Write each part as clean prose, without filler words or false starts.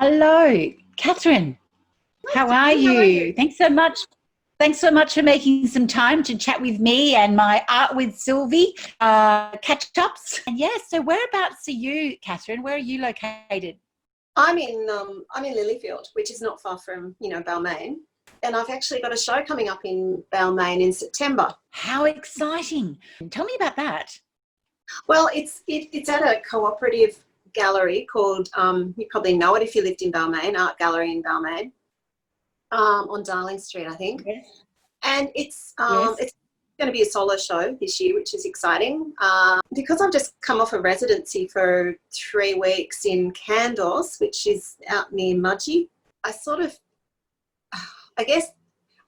Hello, Catherine. How are Hi, how are you? you? Thanks so much. Thanks so much for making some time to chat with me and my Art with Sylvie catch-ups. And yes, so whereabouts are you, Catherine? Where are you located? I'm in Lilyfield, which is not far from Balmain, and I've actually got a show coming up in Balmain in September. How exciting. Tell me about that. Well, it's at a cooperative gallery called you probably know it if you lived in Balmain, Art Gallery in Balmain, on Darling Street, I think. Yes. And Yes. it's going to be a solo show this year, which is exciting. Because I've just come off a residency for 3 weeks in Candos, which is out near Mudgee. I sort of, I guess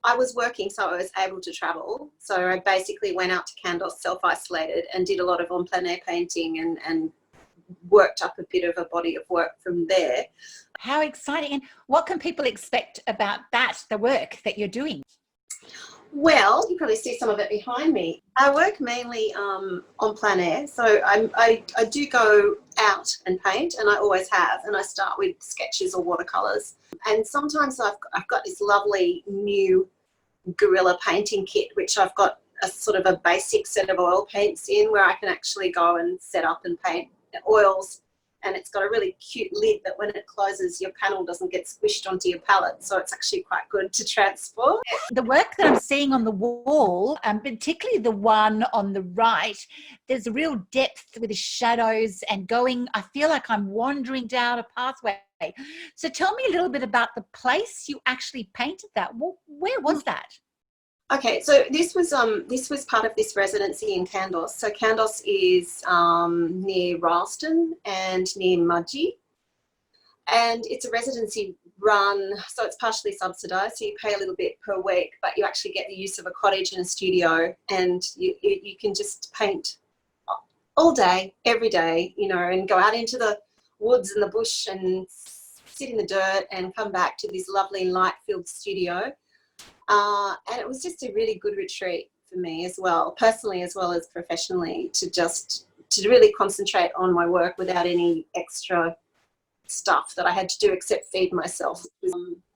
I was working, so I was able to travel. So I basically went out to Candos, self-isolated, and did a lot of en plein air painting and worked up a bit of a body of work from there. How exciting. And what can people expect about that, the work that you're doing? Well, you probably see some of it behind me. I work mainly on plein air, so I do go out and paint, and I always have, and I start with sketches or watercolours. And sometimes I've got this lovely new guerrilla painting kit, which I've got a sort of a basic set of oil paints in where I can actually go and set up and paint oils, and it's got a really cute lid that when it closes your panel doesn't get squished onto your palette, so it's actually quite good to transport. The work that I'm seeing on the wall, particularly the one on the right, there's a real depth with the shadows and going, I feel like I'm wandering down a pathway. So tell me a little bit about the place you actually painted that. Where was that? Okay, so this was part of this residency in Candos. So Candos is near Ralston and near Mudgee, and it's a residency run, so it's partially subsidised. So you pay a little bit per week, but you actually get the use of a cottage and a studio, and you can just paint all day, every day, and go out into the woods and the bush and sit in the dirt and come back to this lovely light-filled studio. And it was just a really good retreat for me as well, personally as well as professionally, to really concentrate on my work without any extra stuff that I had to do except feed myself.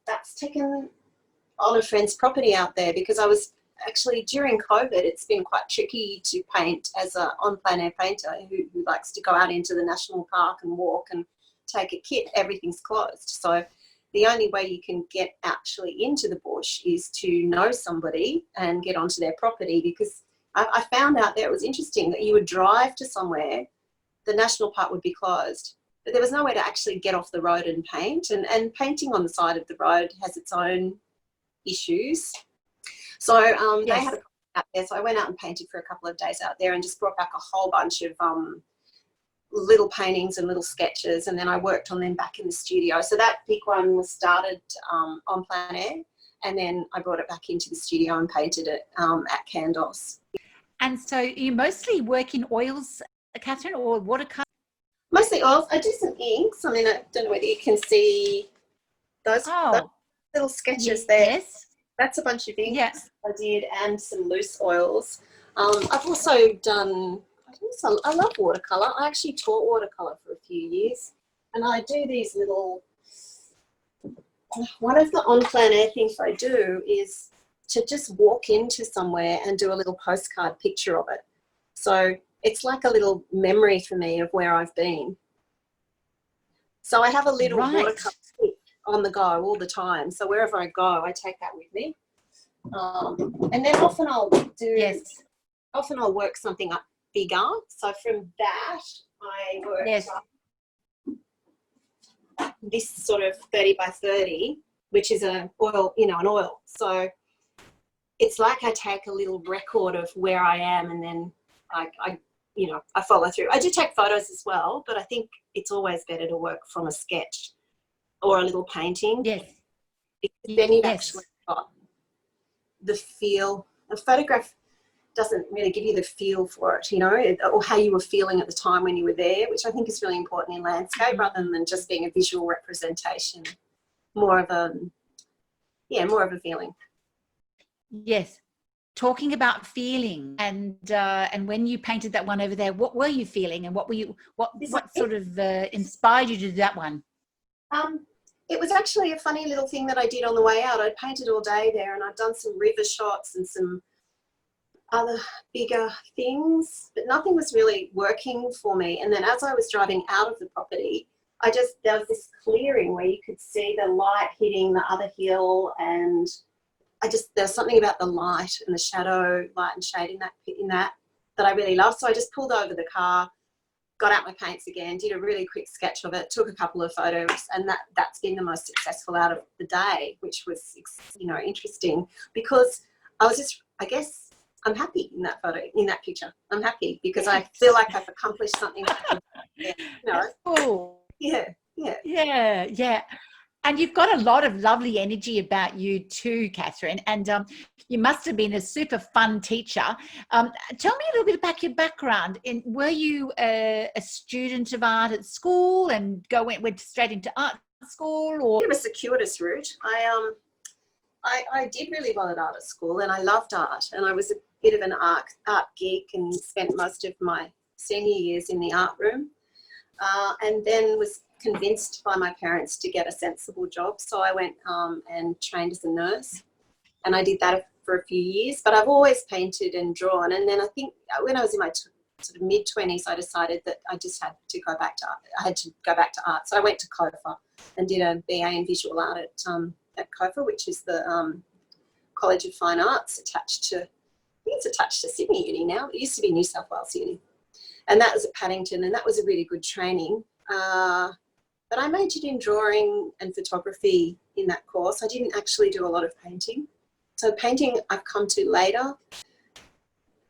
That's taken on a friend's property out there because I was actually, during COVID, it's been quite tricky to paint as an en plein air painter who likes to go out into the national park and walk and take a kit. Everything's closed. So the only way you can get actually into the bush is to know somebody and get onto their property, because I found out there, it was interesting that you would drive to somewhere, the national park would be closed, but there was nowhere to actually get off the road and paint. And painting on the side of the road has its own issues. So they Yes. had a property out there, so I went out and painted for a couple of days out there and just brought back a whole bunch of little paintings and little sketches, and then I worked on them back in the studio. So that big one was started on plein air, and then I brought it back into the studio and painted it at Candos. And so you mostly work in oils, Catherine, or watercolor? Mostly oils. I do some inks. I mean, I don't know whether you can see those Oh, little sketches there. yes. That's a bunch of inks Yeah. I did, and some loose oils. I've also done, I love watercolour. I actually taught watercolour for a few years, and I do these little, one of the en plein air things I do is to just walk into somewhere and do a little postcard picture of it. So it's like a little memory for me of where I've been. So I have a little Right. watercolour kit on the go all the time. So wherever I go, I take that with me. And then often Yes. I'll work something up bigger. So from that, I worked Yes. up this sort of 30 by 30, which is an oil. So it's like I take a little record of where I am, and then I follow through. I do take photos as well, but I think it's always better to work from a sketch or a little painting. Yes. Because then you've Yes. actually got the feel. A photograph doesn't really give you the feel for it, or how you were feeling at the time when you were there, which I think is really important in landscape, rather than just being a visual representation. More of a feeling. Yes. Talking about feeling, and when you painted that one over there, what were you feeling, and what This sort of inspired you to do that one? it was actually a funny little thing that I did on the way out. I'd painted all day there, and I'd done some river shots and some other bigger things, but nothing was really working for me. And then as I was driving out of the property, there was this clearing where you could see the light hitting the other hill, and there was something about the light and the shadow, light and shade in that I really loved. So I just pulled over the car, got out my paints again, did a really quick sketch of it, took a couple of photos, and that's been the most successful out of the day, which was, you know, interesting, because I guess I'm happy in that photo, in that picture. I'm happy because I feel like I've accomplished something. You know? Cool. Yeah. Yeah. And you've got a lot of lovely energy about you too, Catherine. And you must have been a super fun teacher. Tell me a little bit about your background. Were you a student of art at school and went straight into art school, or? It was a circuitous route. I did really well at art at school, and I loved art, and I was a bit of an art geek, and spent most of my senior years in the art room, and then was convinced by my parents to get a sensible job. So I went and trained as a nurse, and I did that for a few years, but I've always painted and drawn. And then I think when I was in my sort of mid-20s, I decided that I just had to go back to art. I had to go back to art. So I went to COFA and did a BA in visual art at COFA, which is the College of Fine Arts attached to, I think it's attached to Sydney Uni now. It used to be New South Wales Uni. And that was at Paddington, and that was a really good training. But I majored in drawing and photography in that course. I didn't actually do a lot of painting. So painting I've come to later.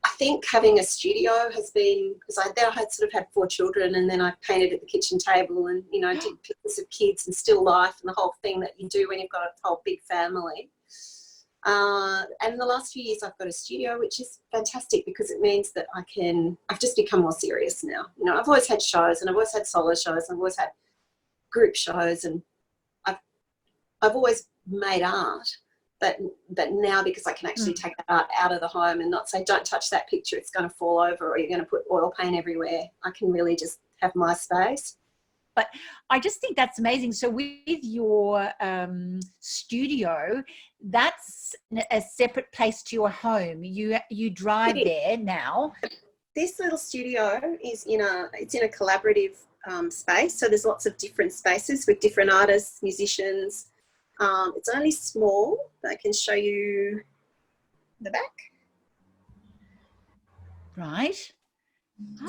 I think having a studio has been, because I had sort of had 4 children, and then I painted at the kitchen table, and, you know, did pictures of kids and still life and the whole thing that you do when you've got a whole big family. And in the last few years I've got a studio, which is fantastic because it means that I've just become more serious now. You know, I've always had shows, and I've always had solo shows, and I've always had group shows, and I've always made art, but now, because I can actually take that art out of the home and not say, don't touch that picture, it's going to fall over, or you're going to put oil paint everywhere. I can really just have my space. But I just think that's amazing. So with your studio, that's a separate place to your home. You drive there now. This little studio is it's in a collaborative space. So there's lots of different spaces with different artists, musicians. It's only small, but I can show you the back. Right.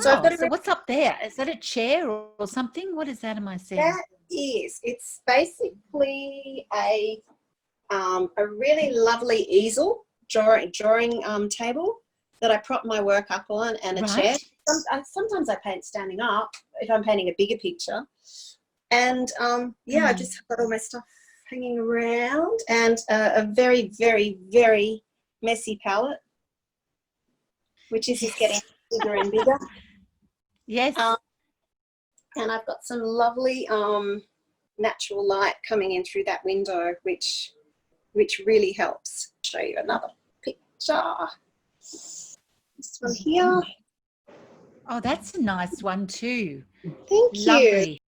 So, so what's up there? Is that a chair or something? What is that? Am I seeing? That is. It's basically a really lovely easel drawing table that I prop my work up on, and a chair. Sometimes I paint standing up if I'm painting a bigger picture. And I just got all my stuff hanging around, and a very, very, very messy palette, which is just getting bigger and bigger. Yes. And I've got some lovely natural light coming in through that window, which really helps. Show you another picture. This one here. Oh, that's a nice one too. Thank you. Lovely.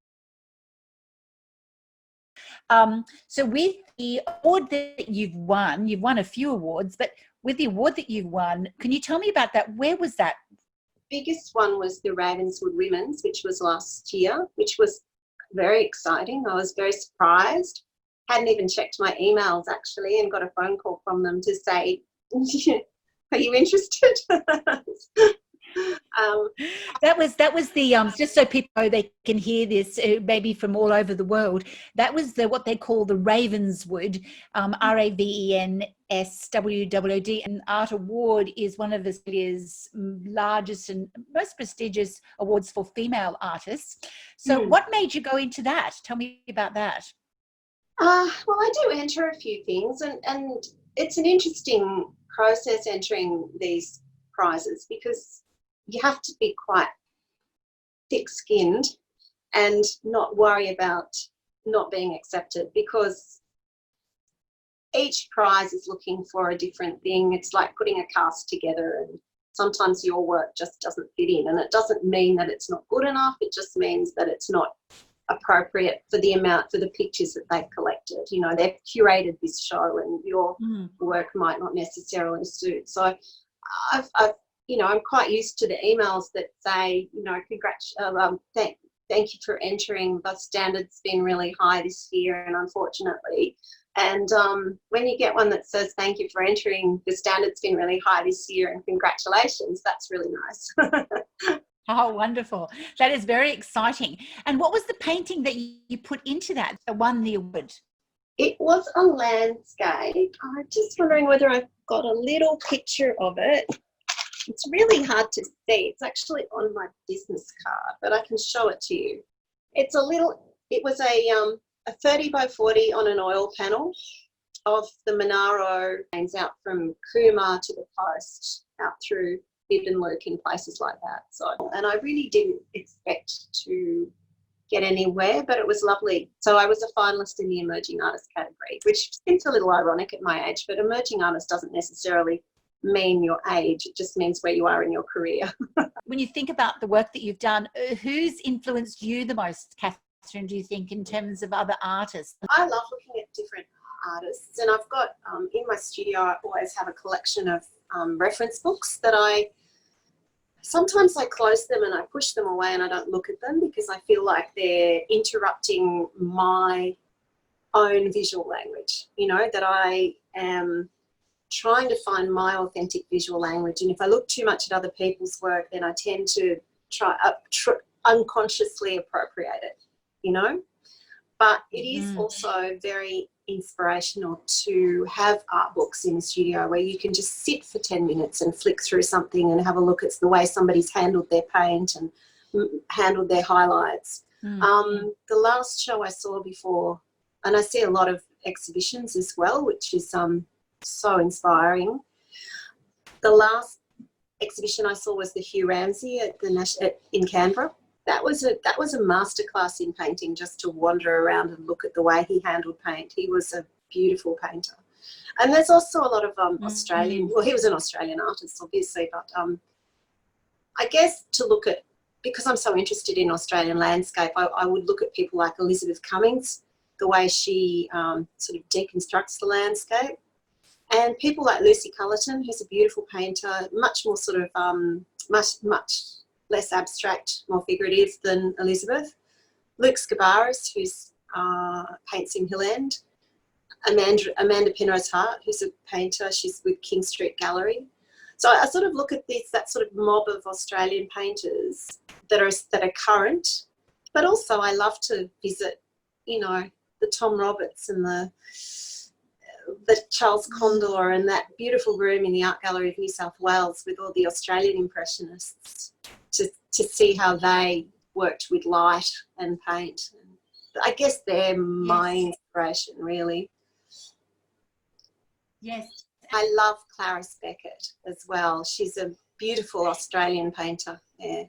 So with the award that you've won a few awards, but with the award that you've won, can you tell me about that? Where was that? Biggest one was the Ravenswood Women's, which was last year, which was very exciting. I was very surprised. Hadn't even checked my emails actually, and got a phone call from them to say, are you interested? That was the just so people know they can hear this maybe from all over the world. That was what they call the Ravenswood Ravenswood and Art Award is one of Australia's largest and most prestigious awards for female artists. So what made you go into that? Tell me about that. Well, I do enter a few things, and it's an interesting process entering these prizes, because you have to be quite thick-skinned and not worry about not being accepted, because each prize is looking for a different thing. It's like putting a cast together, and sometimes your work just doesn't fit in, and it doesn't mean that it's not good enough. It just means that it's not appropriate for the pictures that they've collected. You know, they've curated this show, and your work might not necessarily suit. So I've you know, I'm quite used to the emails that say, you know, thank you for entering. The standard's been really high this year, and unfortunately. And when you get one that says, thank you for entering, the standard's been really high this year and congratulations, that's really nice. Oh, wonderful. That is very exciting. And what was the painting that you put into that won the award? It was a landscape. I'm just wondering whether I've got a little picture of it. It's really hard to see. It's actually on my business card, but I can show it to you. It was a 30 by 40 on an oil panel of the Monaro lanes out from Coomber to the coast, out through Bibbinlook and places like that. So, and I really didn't expect to get anywhere, but it was lovely. So I was a finalist in the emerging artist category, which seems a little ironic at my age, but emerging artist doesn't necessarily mean your age. It just means where you are in your career. When you think about the work that you've done, who's influenced you the most, Catherine, do you think, in terms of other artists? I love looking at different artists, and I've got in my studio, I always have a collection of reference books that sometimes I close them and I push them away and I don't look at them because I feel like they're interrupting my own visual language, you know, that I am trying to find my authentic visual language. And if I look too much at other people's work, then I tend to unconsciously appropriate it, you know. But it is also very inspirational to have art books in the studio where you can just sit for 10 minutes and flick through something and have a look at the way somebody's handled their paint and handled their highlights. The last show I saw before, and I see a lot of exhibitions as well, which is so inspiring. The last exhibition I saw was the Hugh Ramsey in Canberra. That was a masterclass in painting, just to wander around and look at the way he handled paint. He was a beautiful painter. And there's also a lot of Australian, well, he was an Australian artist, obviously, but I guess to look at, because I'm so interested in Australian landscape, I would look at people like Elizabeth Cummings, the way she sort of deconstructs the landscape. And people like Lucy Cullerton, who's a beautiful painter, much more sort of, much less abstract, more figurative than Elizabeth. Luke Scabaris, who's paints in Hill End. Amanda Penrose Hart, who's a painter, she's with King Street Gallery. So I sort of look at that sort of mob of Australian painters that are current, but also I love to visit, you know, the Tom Roberts and the Charles Condor and that beautiful room in the Art Gallery of New South Wales with all the Australian Impressionists to see how they worked with light and paint. I guess they're my inspiration, really. Yes. I love Clarice Beckett as well. She's a beautiful Australian painter. Yeah.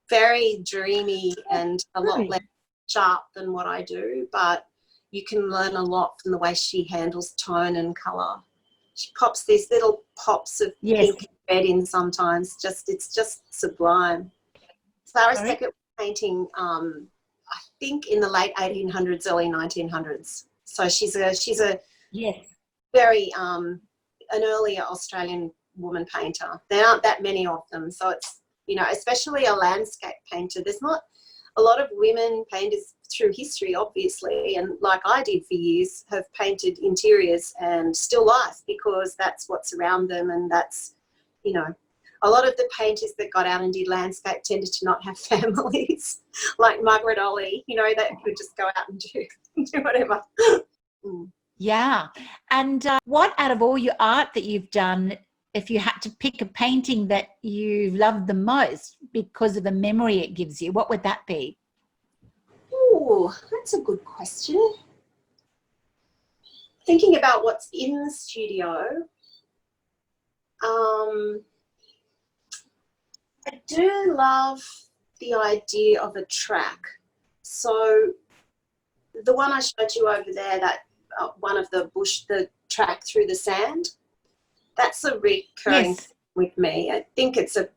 Very dreamy and a lot less sharp than what I do, but you can learn a lot from the way she handles tone and colour. She pops these little pops of pink and red in sometimes. It's just sublime. Clarice Beckett was painting, I think, in the late 1800s, early 1900s. So she's a very an earlier Australian woman painter. There aren't that many of them, so it's, you know, especially a landscape painter. There's not a lot of women painters through history, obviously, and like I did for years, have painted interiors and still life because that's what's around them, and that's, you know, a lot of the painters that got out and did landscape tended to not have families, like Margaret Olley, you know, that could just go out and do whatever. Yeah. And what out of all your art that you've done, if you had to pick a painting that you loved the most because of the memory it gives you, what would that be? Oh, that's a good question. Thinking about what's in the studio, I do love the idea of a track. So the one I showed you over there, that one of the track through the sand, that's a recurring thing with me. I think it's a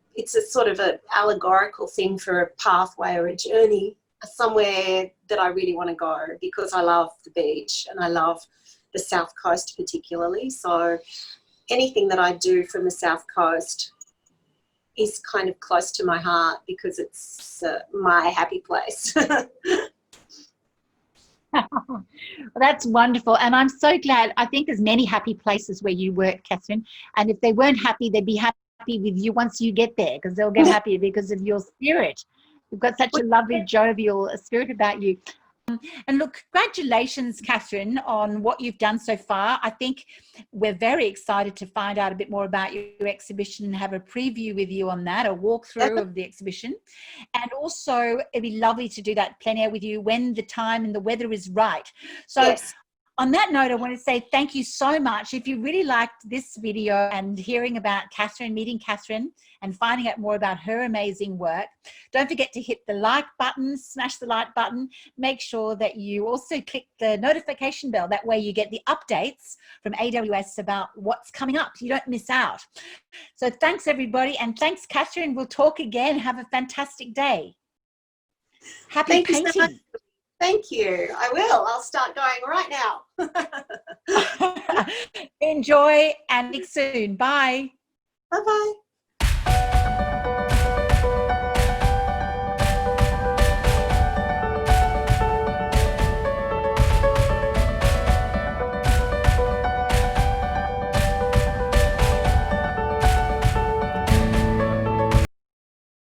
sort of an allegorical thing for a pathway or a journey. somewhere that I really want to go, because I love the beach and I love the South Coast particularly. So anything that I do from the South Coast is kind of close to my heart, because it's my happy place. Well, that's wonderful. And I'm so glad. I think there's many happy places where you work, Catherine. And if they weren't happy, they'd be happy with you once you get there, because they'll get happy because of your spirit. You've got such a lovely, jovial spirit about you. And look, congratulations, Catherine, on what you've done so far. I think we're very excited to find out a bit more about your exhibition and have a preview with you on that, a walkthrough of the exhibition. And also, it'd be lovely to do that plein air with you when the time and the weather is right. So Yes. on that note, I want to say thank you so much. If you really liked this video and hearing about Catherine, meeting Catherine and finding out more about her amazing work, don't forget to hit the like button, smash the like button. Make sure that you also click the notification bell. That way you get the updates from AWS about what's coming up. You don't miss out. So thanks, everybody. And thanks, Catherine. We'll talk again. Have a fantastic day. Happy Thank painting. you so much. Thank you. I will. I'll start going right now. Enjoy and speak soon. Bye. Bye-bye.